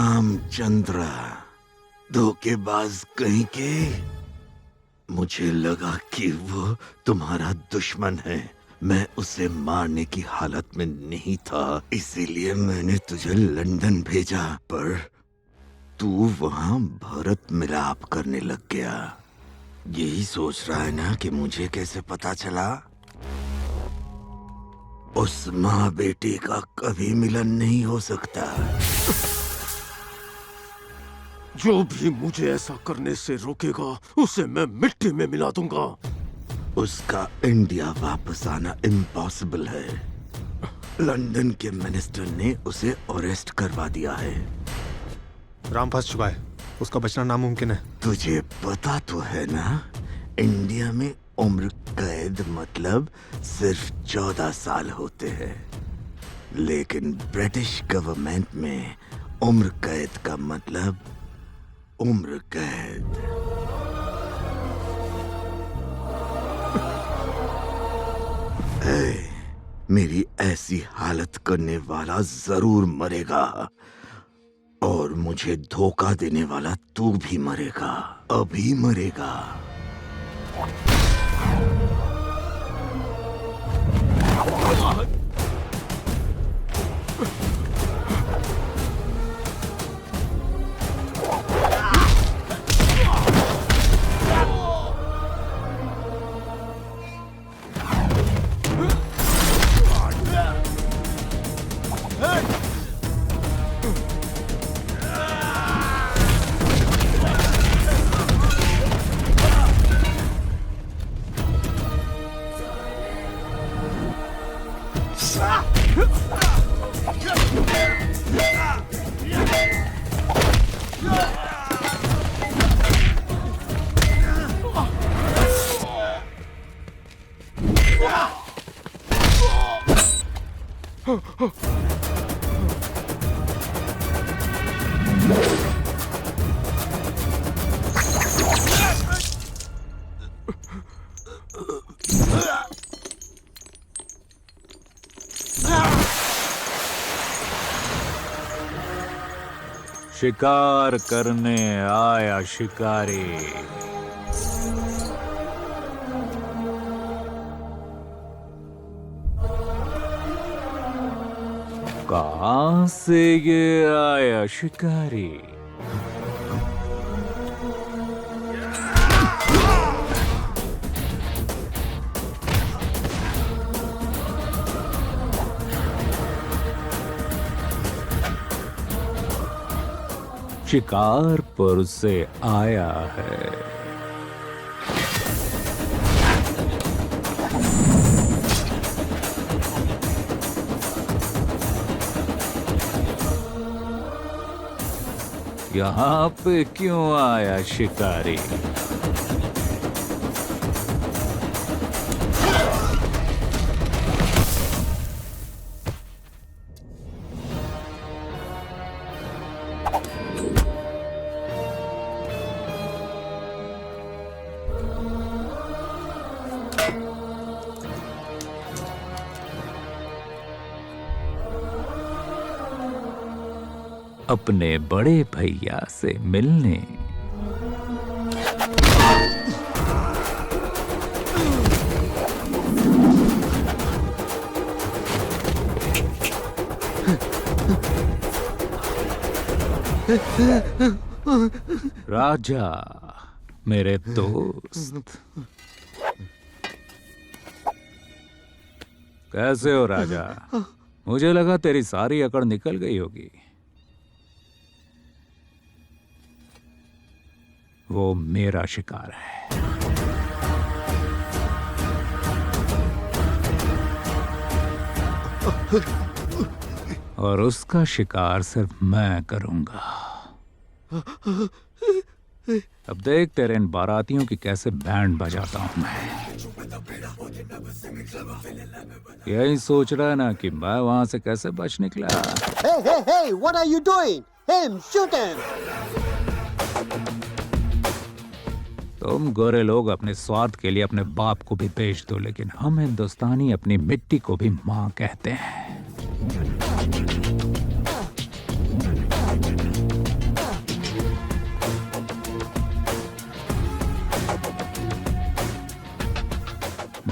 रामचंद्र, धोखेबाज कहीं के। मुझे लगा कि वो तुम्हारा दुश्मन है। मैं उसे मारने की हालत में नहीं था, इसीलिए मैंने तुझे लंदन भेजा। पर तू वहां भरत मिलाप करने लग गया। यही सोच रहा है ना कि मुझे कैसे पता चला? उस माँ बेटी का कभी मिलन नहीं हो सकता। जो भी मुझे ऐसा करने से रोकेगा उसे मैं मिट्टी में मिला दूंगा। उसका इंडिया वापस आना इम्पॉसिबल है। लंदन के मिनिस्टर ने उसे अरेस्ट करवा दिया है। राम फंस चुका है, उसका बचना नामुमकिन है। तुझे पता तो है ना, इंडिया में उम्र कैद मतलब सिर्फ 14 साल होते हैं, लेकिन ब्रिटिश गवर्नमेंट में उम्र कैद का मतलब उम्र कैद। मेरी ऐसी हालत करने वाला जरूर मरेगा, और मुझे धोखा देने वाला तू भी मरेगा, अभी मरेगा। शिकार करने आया शिकारी। कहां से ये आया शिकारी? शिकारपुर से आया है। यहाँ पे क्यों आया शिकारी? अपने बड़े भैया से मिलने। राजा, मेरे दोस्त, कैसे हो राजा? मुझे लगा तेरी सारी अकड़ निकल गई होगी। वो मेरा शिकार है। और उसका शिकार सिर्फ मैं करूंगा। अब देख तेरे इन बारातियों की कैसे बैंड बजाता हूं मैं। यही सोच रहा है ना कि मैं वहां से कैसे बच निकला। Hey, hey, hey, what are you doing? Him, shoot him! तुम गोरे लोग अपने स्वार्थ के लिए अपने बाप को भी बेच दो, लेकिन हम हिंदुस्तानी अपनी मिट्टी को भी माँ कहते हैं।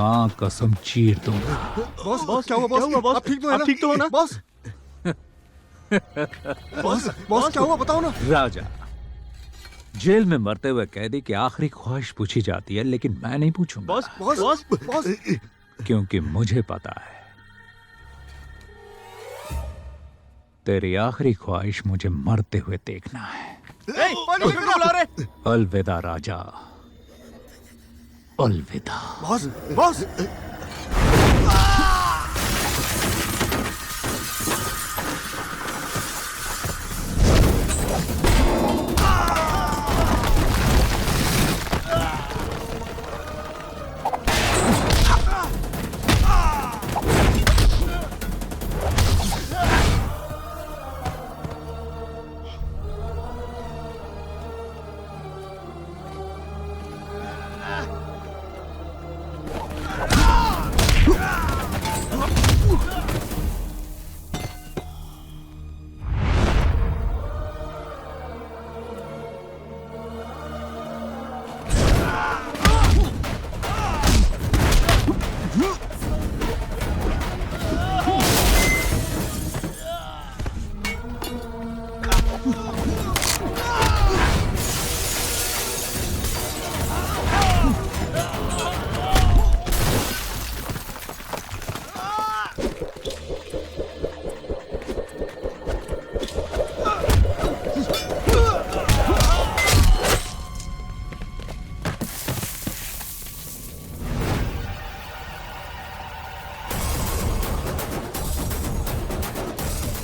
माँ कसम चीर दूंगा। बॉस बॉस क्या हुआ बॉस? आप ठीक तो है ना? ठीक तो हो ना बॉस? बॉस क्या हुआ बताओ ना। राजा, जेल में मरते हुए कैदी की आखिरी ख्वाहिश पूछी जाती है, लेकिन मैं नहीं पूछूंगा। बॉस क्योंकि मुझे पता है तेरी आखिरी ख्वाहिश मुझे मरते हुए देखना है। अलविदा राजा, अलविदा। बॉस बॉस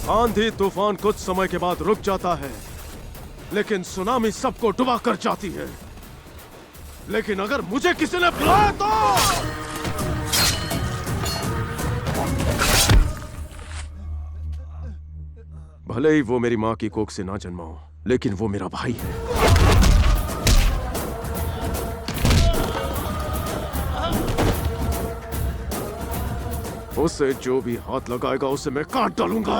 आंधी तूफान कुछ समय के बाद रुक जाता है, लेकिन सुनामी सबको डुबा कर जाती है। लेकिन अगर मुझे किसी ने बुलाया तो भले ही वो मेरी मां की कोख से ना जन्मा हो, लेकिन वो मेरा भाई है। उसे जो भी हाथ लगाएगा उसे मैं काट डालूंगा।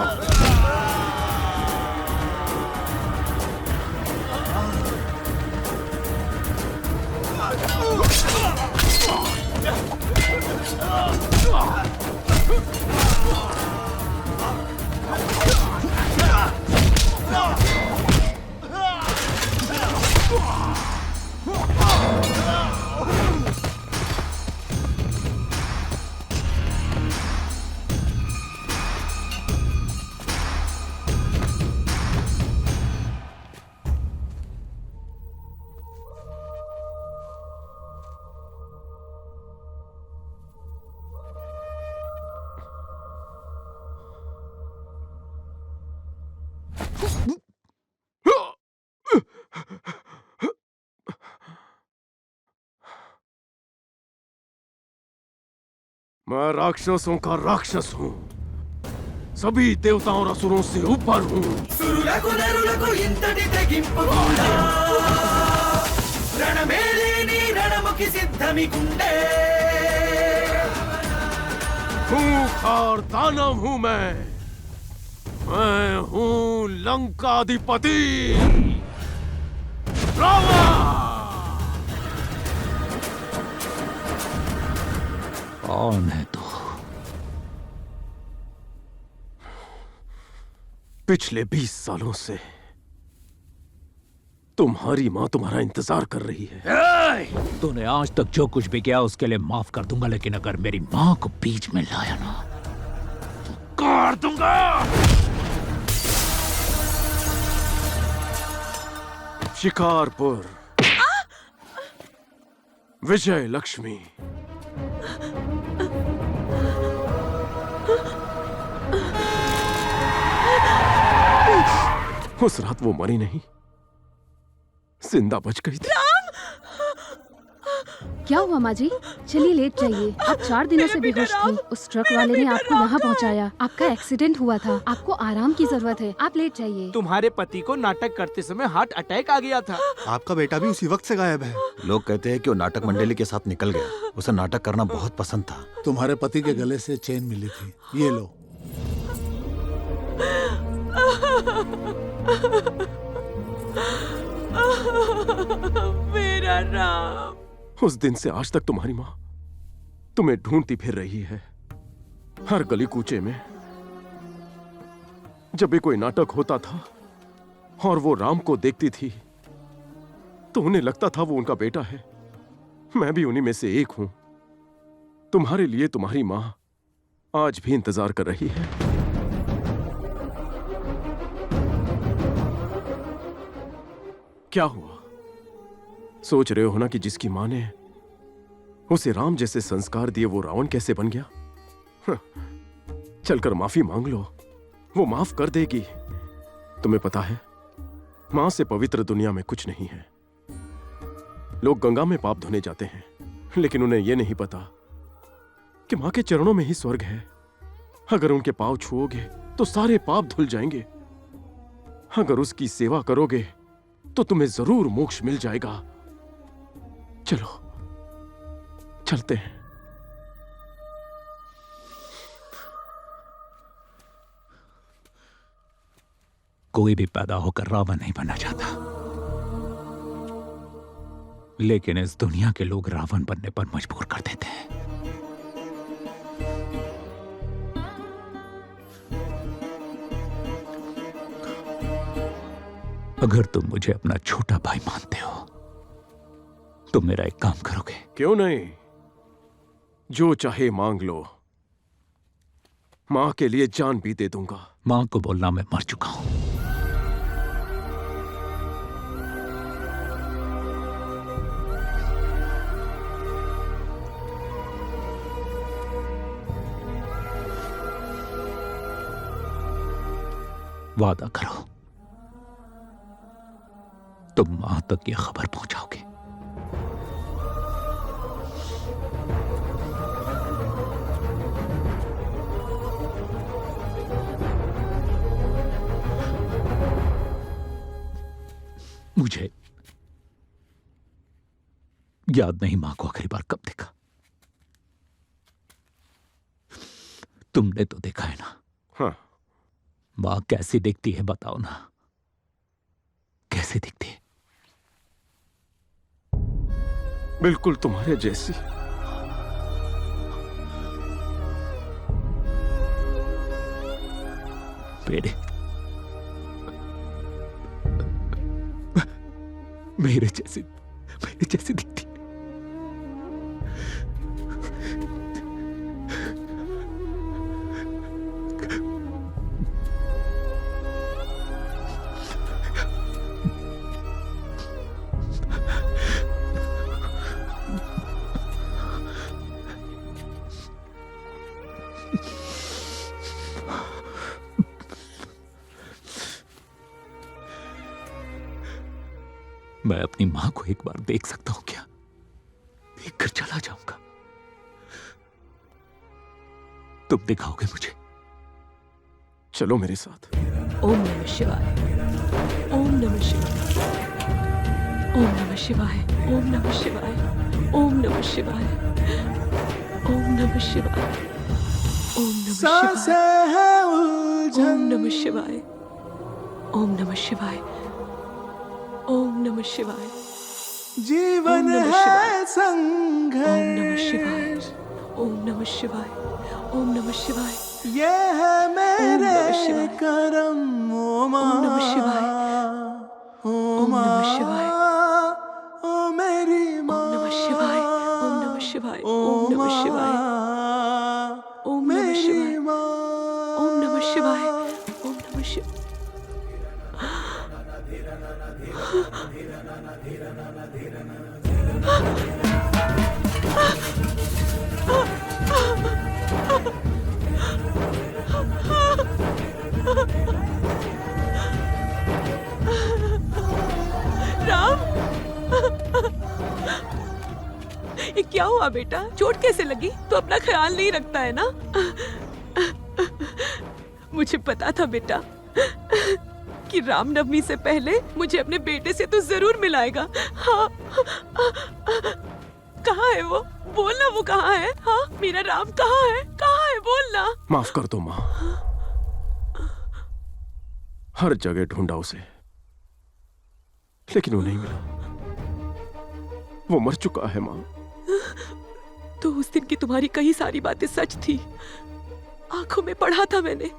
मैं राक्षसों का राक्षस हूं, सभी देवताओं और असुरों से ऊपर हूं। సురులకు నరులకు ఇంతటి తెగింపు కూడా రణమేలేని రణముకి సిద్ధమికుండే खूंखार दानव हूं मैं हूं लंकाधिपति रावण। कौन है तू? पिछले 20 सालों से तुम्हारी मां तुम्हारा इंतजार कर रही है। तूने आज तक जो कुछ भी किया उसके लिए माफ कर दूंगा, लेकिन अगर मेरी मां को बीच में लाया ना तो काट दूंगा। शिकारपुर, विजय लक्ष्मी। उस रात वो मरी नहीं, जिंदा बच गई थी। क्या हुआ माँ जी? चलिए लेट जाइए। आप 4 दिनों से बेहोश थी। उस ट्रक वाले ने आपको यहाँ पहुँचाया। आपका एक्सीडेंट हुआ था, आपको आराम की जरूरत है। आप लेट जाइए। तुम्हारे पति को नाटक करते समय हार्ट अटैक आ गया था। आपका बेटा भी उसी वक्त से गायब है। लोग कहते हैं कि वो नाटक मंडली के साथ निकल गया। उसे नाटक करना बहुत पसंद था। तुम्हारे पति के गले से चेन मिली थी, ये लो। मेरा राम। उस दिन से आज तक तुम्हारी माँ तुम्हें ढूंढती फिर रही है हर गली कूचे में। जब भी कोई नाटक होता था और वो राम को देखती थी तो उन्हें लगता था वो उनका बेटा है। मैं भी उन्हीं में से एक हूं। तुम्हारे लिए तुम्हारी मां आज भी इंतजार कर रही है। क्या हुआ? सोच रहे हो ना कि जिसकी मां ने उसे राम जैसे संस्कार दिए वो रावण कैसे बन गया? चलकर माफी मांग लो, वो माफ कर देगी। तुम्हें पता है मां से पवित्र दुनिया में कुछ नहीं है। लोग गंगा में पाप धोने जाते हैं लेकिन उन्हें यह नहीं पता कि मां के चरणों में ही स्वर्ग है। अगर उनके पांव छुओगे तो सारे पाप धुल जाएंगे। अगर उसकी सेवा करोगे तो तुम्हें जरूर मोक्ष मिल जाएगा। चलो चलते हैं। कोई भी पैदा होकर रावण नहीं बनना चाहता, लेकिन इस दुनिया के लोग रावण बनने पर मजबूर कर देते हैं। अगर तुम मुझे अपना छोटा भाई मानते हो तो मेरा एक काम करोगे? क्यों नहीं, जो चाहे मांग लो। मां के लिए जान भी दे दूंगा। मां को बोलना मैं मर चुका हूं। वादा करो तुम मां तक ये खबर पहुंचाओगे। मुझे याद नहीं मां को आखिरी बार कब देखा। तुमने तो देखा है ना। हाँ। मां कैसी दिखती है बताओ ना, कैसी दिखती है? बिल्कुल तुम्हारे जैसी। बेटे, मेरे जैसी दिखती है। मैं अपनी मां को एक बार देख सकता हूं क्या? देखकर चला जाऊंगा। तुम दिखाओगे मुझे? चलो मेरे साथ। ओम नमः शिवाय, ओम नमः शिवाय, ओम नमः शिवाय, ओम नमः शिवाय, ओम नमः शिवाय, ओम नमः शिवाय, ओम नमः शिवाय, ओम नमः शिवाय, ओम नमः शिवाय, ओम नमः शिवाय। जीवन है संघर्ष। ओम नमः शिवाय, ओम नमः शिवाय, ओम नमः शिवाय। ये है मेरे नमः शिवाय। करम। ओम ओम नमः शिवाय, ओम नमः शिवाय, ओ मेरी माँ। ओम नमः शिवाय, ओम नमः शिवाय, ओम नमः शिवाय, ओम नमः शिवाय, ओम नमः शिवाय, ओम नमः शिवाय। राम, ये क्या हुआ बेटा? चोट कैसे लगी? तो अपना ख्याल नहीं रखता है ना? मुझे पता था बेटा कि रामनवमी से पहले मुझे अपने बेटे से तो जरूर मिलाएगा। हाँ, कहाँ है वो? बोलना, वो कहाँ है? हाँ, मेरा राम कहाँ है? कहाँ है? बोलना। माफ कर दो मां, हर जगह ढूंढा उसे लेकिन वो नहीं मिला। वो मर चुका है मां। तो उस दिन की तुम्हारी कई सारी बातें सच थी, आंखों में पढ़ा था मैंने।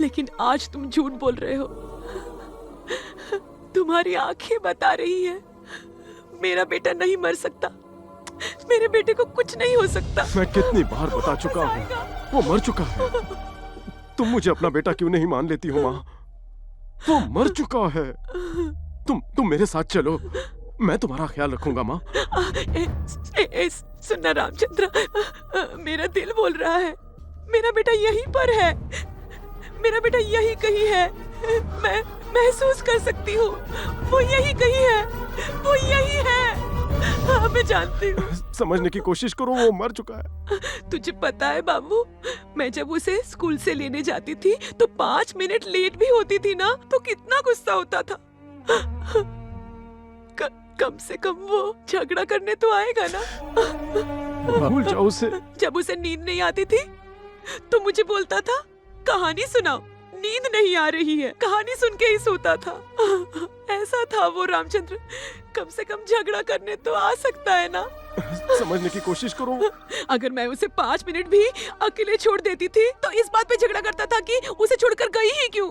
लेकिन आज तुम झूठ बोल रहे हो। तुम्हारी आंखें बता रही है मेरा बेटा नहीं मर सकता, मेरे बेटे को कुछ नहीं हो सकता। मैं कितनी बार बता चुका हूँ, वो मर चुका है। तुम मुझे अपना बेटा क्यों नहीं मान लेती हो माँ? वो मर चुका है। तुम मेरे साथ चलो, मैं तुम्हारा ख्याल रखूंगा माँ। सुनना रामचंद्र, मेरा दिल बोल रहा है मेरा बेटा यहीं पर है, मेरा बेटा यहीं कहीं है। मैं महसूस कर सकती हूँ, वो यहीं कहीं है, वो यहीं है। हाँ, मैं जानती हूँ। समझने की कोशिश करो, वो मर चुका है। तुझे पता है बाबू, मैं जब उसे स्कूल से लेने जाती थी तो 5 मिनट लेट भी होती थी ना तो कितना गुस्सा होता था। कम से कम वो झगड़ा करने तो आएगा ना। भूल जाओ उसे। जब उसे नींद नहीं आती थी तो मुझे बोलता था कहानी सुनाओ, नींद नहीं आ रही है, कहानी सुन के ही सोता था। ऐसा था वो रामचंद्र, कम से कम झगड़ा करने तो आ सकता है ना। समझने की कोशिश करो। अगर मैं उसे 5 मिनट भी अकेले छोड़ देती थी तो इस बात पे झगड़ा करता था कि उसे छोड़कर गई ही क्यों।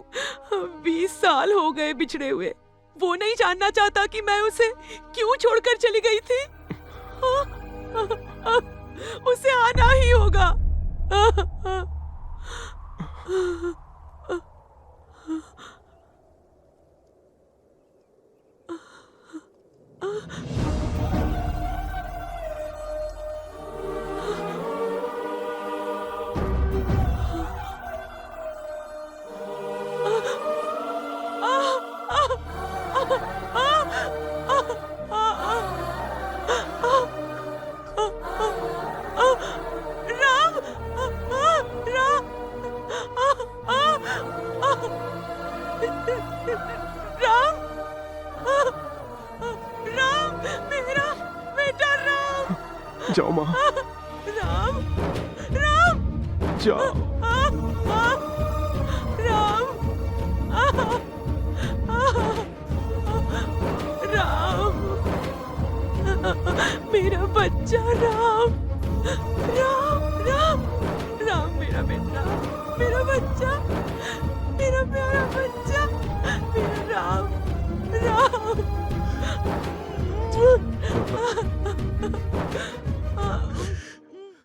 20 साल हो गए बिछड़े हुए, वो नहीं जानना चाहता कि मैं उसे क्यों छोड़कर चली गई थी। उसे आना ही होगा। जाओ माँ, राम, राम, जाओ। राम, राम, मेरा बच्चा राम, राम, राम, राम, मेरा बेटा, मेरा बच्चा, मेरा प्यारा बच्चा, मेरा राम, राम।